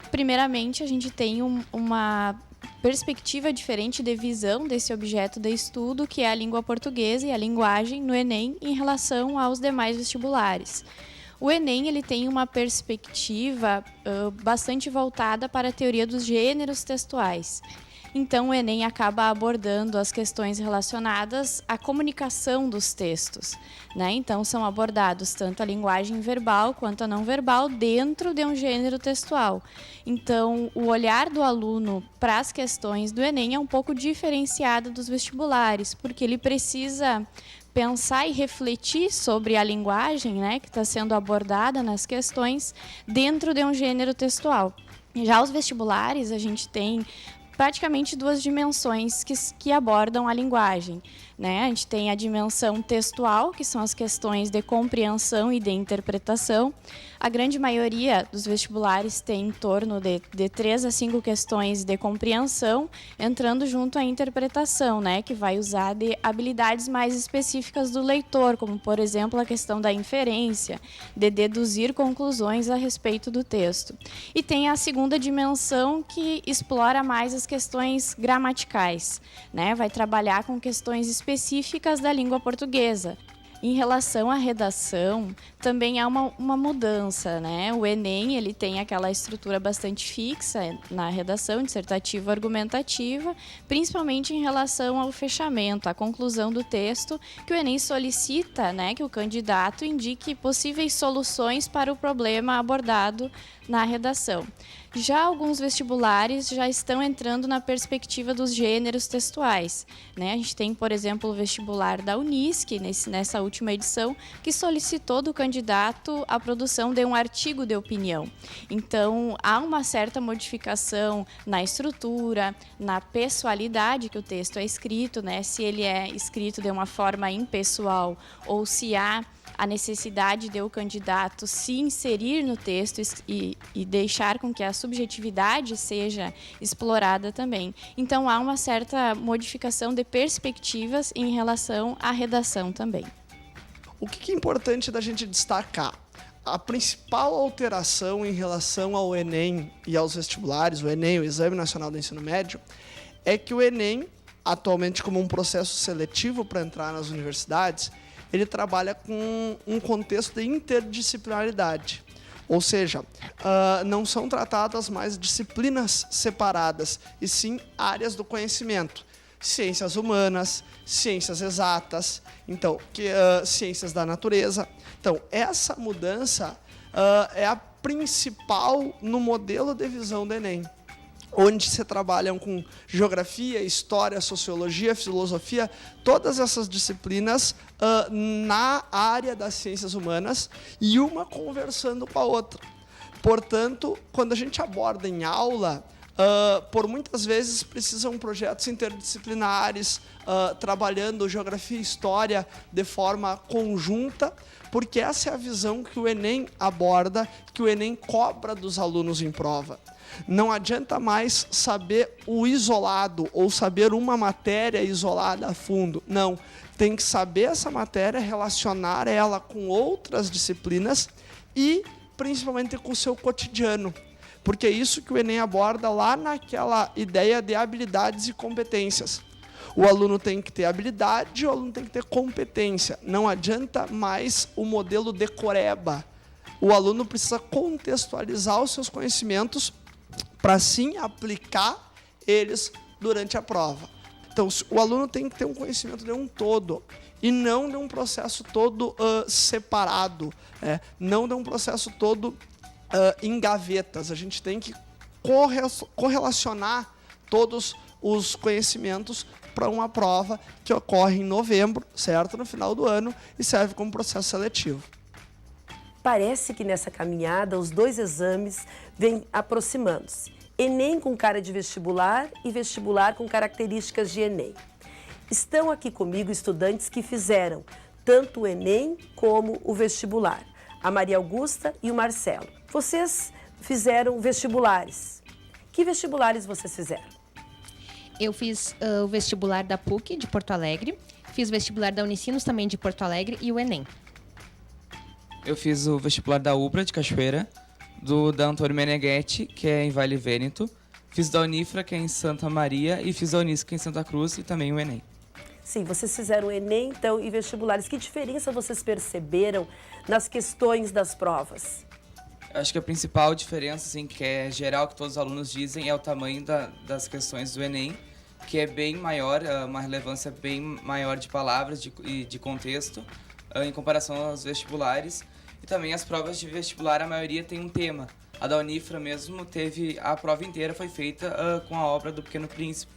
Primeiramente, a gente tem uma perspectiva diferente de visão desse objeto de estudo, que é a língua portuguesa e a linguagem no Enem, em relação aos demais vestibulares. O Enem ele tem uma perspectiva bastante voltada para a teoria dos gêneros textuais. Então, o Enem acaba abordando as questões relacionadas à comunicação dos textos, né? Então, são abordados tanto a linguagem verbal quanto a não verbal dentro de um gênero textual. Então, o olhar do aluno para as questões do Enem é um pouco diferenciado dos vestibulares, porque ele precisa pensar e refletir sobre a linguagem, né, que está sendo abordada nas questões dentro de um gênero textual. Já os vestibulares, a gente tem praticamente duas dimensões que abordam a linguagem, né? A gente tem a dimensão textual, que são as questões de compreensão e de interpretação. A grande maioria dos vestibulares tem em torno de 3 a 5 questões de compreensão, entrando junto à interpretação, né? Que vai usar de habilidades mais específicas do leitor, como, por exemplo, a questão da inferência, de deduzir conclusões a respeito do texto. E tem a segunda dimensão, que explora mais as questões gramaticais, né? Vai trabalhar com questões específicas da língua portuguesa. Em relação à redação, também há uma mudança, né? O Enem ele tem aquela estrutura bastante fixa na redação dissertativa argumentativa, principalmente em relação ao fechamento, à conclusão do texto, que o Enem solicita, né, que o candidato indique possíveis soluções para o problema abordado na redação. Já alguns vestibulares já estão entrando na perspectiva dos gêneros textuais, né? A gente tem, por exemplo, o vestibular da Unisc, nessa última edição, que solicitou do candidato a produção de um artigo de opinião. Então, há uma certa modificação na estrutura, na pessoalidade que o texto é escrito, né? Se ele é escrito de uma forma impessoal ou se há a necessidade de o candidato se inserir no texto e deixar com que a subjetividade seja explorada também. Então, há uma certa modificação de perspectivas em relação à redação também.
O que é importante da gente destacar? A principal alteração em relação ao Enem e aos vestibulares, o Enem, o Exame Nacional do Ensino Médio, é que o Enem, atualmente como um processo seletivo para entrar nas universidades, ele trabalha com um contexto de interdisciplinaridade. Ou seja, não são tratadas mais disciplinas separadas, e sim áreas do conhecimento. Ciências humanas, ciências exatas, então, ciências da natureza. Então, essa mudança é a principal no modelo de visão do Enem, onde se trabalham com geografia, história, sociologia, filosofia, todas essas disciplinas na área das ciências humanas e uma conversando com a outra. Portanto, quando a gente aborda em aula, por muitas vezes precisam projetos interdisciplinares, trabalhando geografia e história de forma conjunta, porque essa é a visão que o Enem aborda, que o Enem cobra dos alunos em prova. Não adianta mais saber o isolado ou saber uma matéria isolada a fundo. Não, tem que saber essa matéria, relacionar ela com outras disciplinas e principalmente com o seu cotidiano. Porque é isso que o Enem aborda lá naquela ideia de habilidades e competências. O aluno tem que ter habilidade, o aluno tem que ter competência. Não adianta mais o modelo decoreba. O aluno precisa contextualizar os seus conhecimentos para sim aplicar eles durante a prova. Então, o aluno tem que ter um conhecimento de um todo e não de um processo todo separado, não de um processo todo em gavetas. A gente tem que correlacionar todos os conhecimentos para uma prova que ocorre em novembro, certo? No final do ano, e serve como processo seletivo.
Parece que nessa caminhada os dois exames vêm aproximando-se. Enem com cara de vestibular e vestibular com características de Enem. Estão aqui comigo estudantes que fizeram tanto o Enem como o vestibular, a Maria Augusta e o Marcelo. Vocês fizeram vestibulares. Que vestibulares vocês fizeram?
Eu fiz o vestibular da PUC de Porto Alegre, fiz o vestibular da Unicinos também de Porto Alegre e o Enem.
Eu fiz o vestibular da UBRA de Cachoeira, da Antônio Meneghetti, que é em Vale Vêneto, fiz da Unifra, que é em Santa Maria, e fiz da Unisc, que é em Santa Cruz, e também o Enem.
Sim, vocês fizeram o Enem, então, e vestibulares. Que diferença vocês perceberam nas questões das provas?
Acho que a principal diferença, assim, que é geral, que todos os alunos dizem, é o tamanho das questões do Enem, que é bem maior, uma relevância bem maior de palavras e de contexto, em comparação aos vestibulares. E também as provas de vestibular, a maioria tem um tema. A da Unifra mesmo a prova inteira foi feita com a obra do Pequeno Príncipe.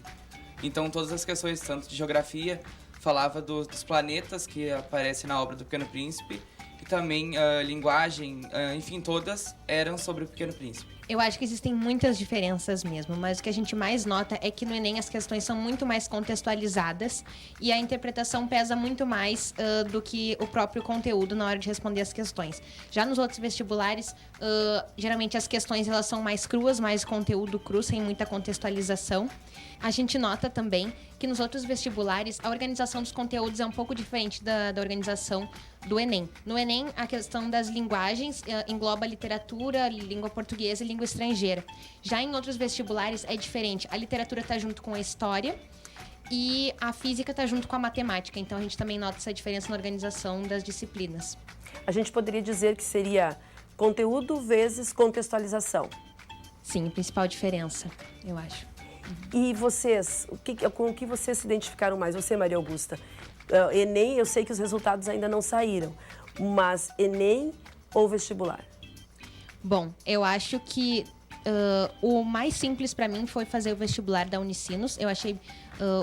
Então todas as questões, tanto de geografia, falava dos planetas que aparecem na obra do Pequeno Príncipe, e também linguagem, enfim, todas eram sobre o Pequeno Príncipe.
Eu acho que existem muitas diferenças mesmo, mas o que a gente mais nota é que no Enem as questões são muito mais contextualizadas e a interpretação pesa muito mais do que o próprio conteúdo na hora de responder as questões. Já nos outros vestibulares, geralmente as questões elas são mais cruas, mais conteúdo cru, sem muita contextualização. A gente nota também que nos outros vestibulares a organização dos conteúdos é um pouco diferente da organização do Enem. No Enem, a questão das linguagens engloba literatura, língua portuguesa e língua estrangeira. Já em outros vestibulares é diferente. A literatura está junto com a história e a física está junto com a matemática. Então a gente também nota essa diferença na organização das disciplinas.
A gente poderia dizer que seria conteúdo vezes contextualização.
Sim, a principal diferença, eu acho.
E vocês, com o que vocês se identificaram mais? Você, Maria Augusta, Enem, eu sei que os resultados ainda não saíram, mas Enem ou vestibular?
Bom, eu acho que o mais simples para mim foi fazer o vestibular da Unicinos. Eu achei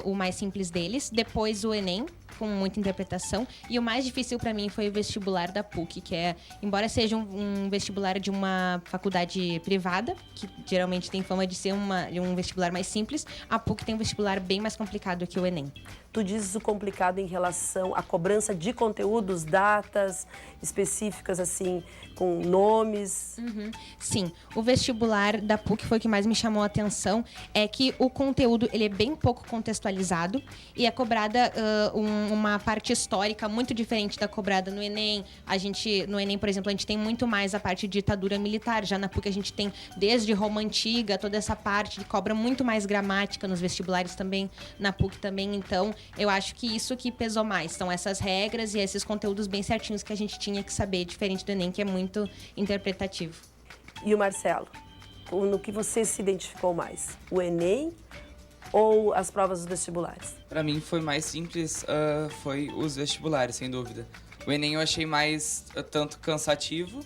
o mais simples deles. Depois o Enem, com muita interpretação. E o mais difícil para mim foi o vestibular da PUC, que é, embora seja um vestibular de uma faculdade privada, que geralmente tem fama de ser um vestibular mais simples, a PUC tem um vestibular bem mais complicado que o Enem.
Tu dizes o complicado em relação à cobrança de conteúdos, datas específicas, assim, com nomes?
Uhum. Sim, o vestibular da PUC foi o que mais me chamou a atenção, é que o conteúdo ele é bem pouco contextualizado e é cobrada uma parte histórica muito diferente da cobrada no Enem. No Enem, por exemplo, a gente tem muito mais a parte de ditadura militar, já na PUC a gente tem desde Roma Antiga, toda essa parte que cobra muito mais gramática nos vestibulares também, na PUC também, então eu acho que isso que pesou mais, são essas regras e esses conteúdos bem certinhos que a gente tinha que saber, diferente do Enem, que é muito interpretativo.
E o Marcelo, no que você se identificou mais? O Enem ou as provas dos vestibulares?
Para mim foi mais simples, foi os vestibulares, sem dúvida. O Enem eu achei mais tanto cansativo,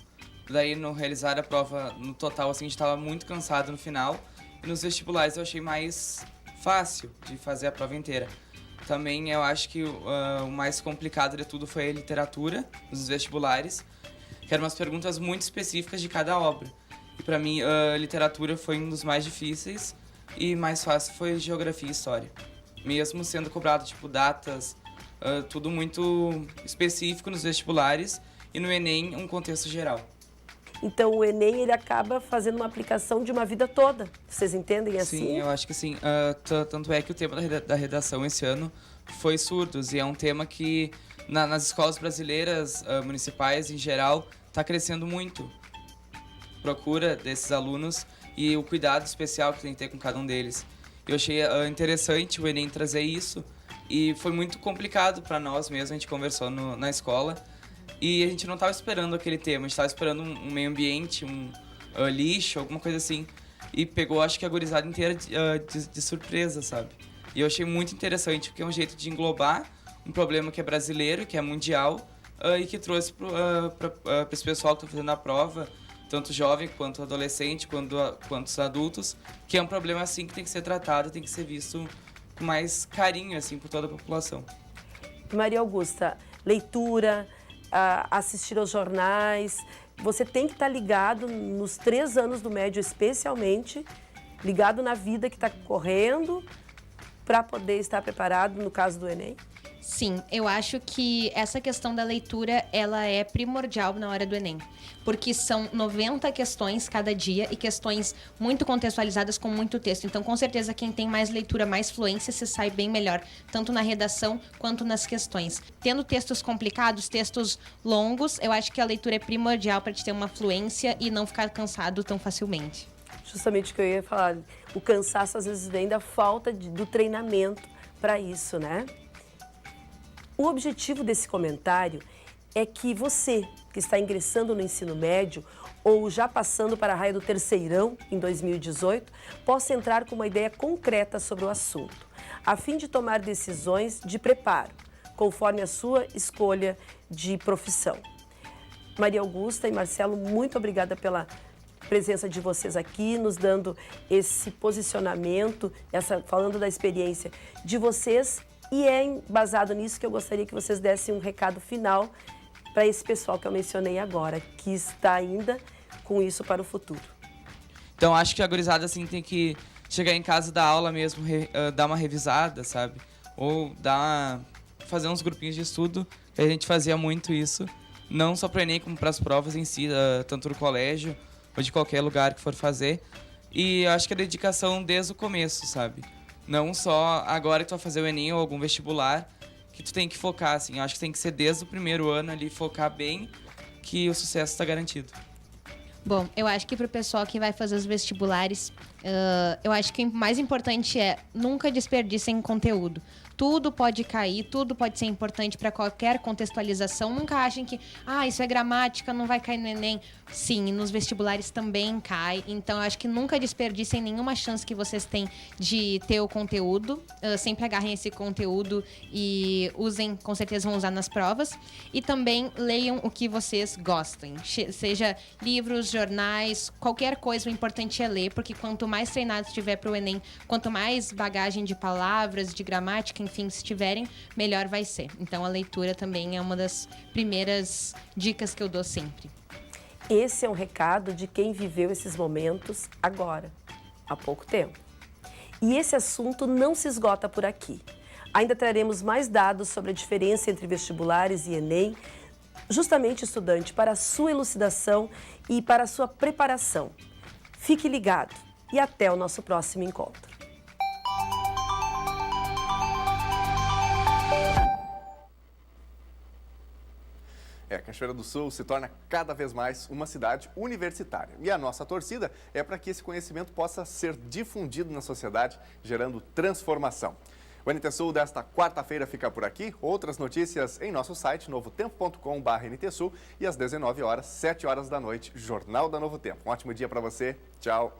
daí no realizar a prova no total, assim, a gente estava muito cansado no final. E nos vestibulares eu achei mais fácil de fazer a prova inteira. Também eu acho que o mais complicado de tudo foi a literatura, nos vestibulares, que eram umas perguntas muito específicas de cada obra. E para mim, a literatura foi um dos mais difíceis e mais fácil foi geografia e história. Mesmo sendo cobrado, tipo, datas, tudo muito específico nos vestibulares e no Enem, um contexto geral.
Então, o Enem, ele acaba fazendo uma aplicação de uma vida toda. Vocês entendem assim?
Sim, eu acho que sim. Tanto é que o tema da redação esse ano foi surdos. E é um tema que, nas escolas brasileiras, municipais em geral, está crescendo muito. Procura desses alunos e o cuidado especial que tem que ter com cada um deles. Eu achei interessante o Enem trazer isso. E foi muito complicado para nós mesmo, a gente conversou na escola. E a gente não estava esperando aquele tema, a gente estava esperando um meio ambiente, lixo, alguma coisa assim. E pegou, acho que a gurizada inteira de surpresa, sabe? E eu achei muito interessante, porque é um jeito de englobar um problema que é brasileiro, que é mundial, e que trouxe para esse pessoal que está fazendo a prova, tanto jovem quanto adolescente, quanto os adultos, que é um problema assim que tem que ser tratado, tem que ser visto com mais carinho, assim, por toda a população.
Maria Augusta, leitura, assistir aos jornais, você tem que estar ligado nos 3 anos do médio, especialmente, ligado na vida que está correndo, para poder estar preparado no caso do Enem?
Sim, eu acho que essa questão da leitura, ela é primordial na hora do Enem, porque são 90 questões cada dia e questões muito contextualizadas com muito texto. Então, com certeza, quem tem mais leitura, mais fluência, se sai bem melhor, tanto na redação quanto nas questões. Tendo textos complicados, textos longos, eu acho que a leitura é primordial para te ter uma fluência e não ficar cansado tão facilmente.
Justamente o que eu ia falar, o cansaço às vezes vem da falta do treinamento para isso, né? O objetivo desse comentário é que você, que está ingressando no ensino médio ou já passando para a raia do terceirão em 2018, possa entrar com uma ideia concreta sobre o assunto, a fim de tomar decisões de preparo, conforme a sua escolha de profissão. Maria Augusta e Marcelo, muito obrigada pela presença de vocês aqui, nos dando esse posicionamento, falando da experiência de vocês. E é embasado nisso que eu gostaria que vocês dessem um recado final para esse pessoal que eu mencionei agora, que está ainda com isso para o futuro.
Então, acho que a gurizada assim, tem que chegar em casa da aula mesmo, dar uma revisada, sabe? Ou fazer uns grupinhos de estudo, que a gente fazia muito isso, não só para o Enem, como para as provas em si, tanto no colégio ou de qualquer lugar que for fazer. E eu acho que a dedicação desde o começo, sabe? Não só agora que tu vai fazer o Enem ou algum vestibular, que tu tem que focar, assim. Eu acho que tem que ser desde o primeiro ano ali, focar bem, que o sucesso está garantido.
Bom, eu acho que para o pessoal que vai fazer os vestibulares, eu acho que o mais importante é nunca desperdicem conteúdo. Tudo pode cair, tudo pode ser importante para qualquer contextualização. Nunca achem que, isso é gramática, não vai cair no Enem. Sim, nos vestibulares também cai. Então, eu acho que nunca desperdicem nenhuma chance que vocês têm de ter o conteúdo. Sempre agarrem esse conteúdo e usem, com certeza vão usar nas provas. E também leiam o que vocês gostem. Seja livros, jornais, qualquer coisa, o importante é ler, porque quanto mais treinado estiver para o Enem, quanto mais bagagem de palavras, de gramática, enfim, se tiverem, melhor vai ser. Então, a leitura também é uma das primeiras dicas que eu dou sempre.
Esse é um recado de quem viveu esses momentos agora, há pouco tempo. E esse assunto não se esgota por aqui. Ainda traremos mais dados sobre a diferença entre vestibulares e Enem, justamente, estudante, para a sua elucidação e para a sua preparação. Fique ligado e até o nosso próximo encontro.
Cachoeira do Sul se torna cada vez mais uma cidade universitária. E a nossa torcida é para que esse conhecimento possa ser difundido na sociedade, gerando transformação. O NT Sul desta quarta-feira fica por aqui. Outras notícias em nosso site, novotempo.com/NT Sul, e às 19 horas, 7 horas da noite, Jornal da Novo Tempo. Um ótimo dia para você. Tchau.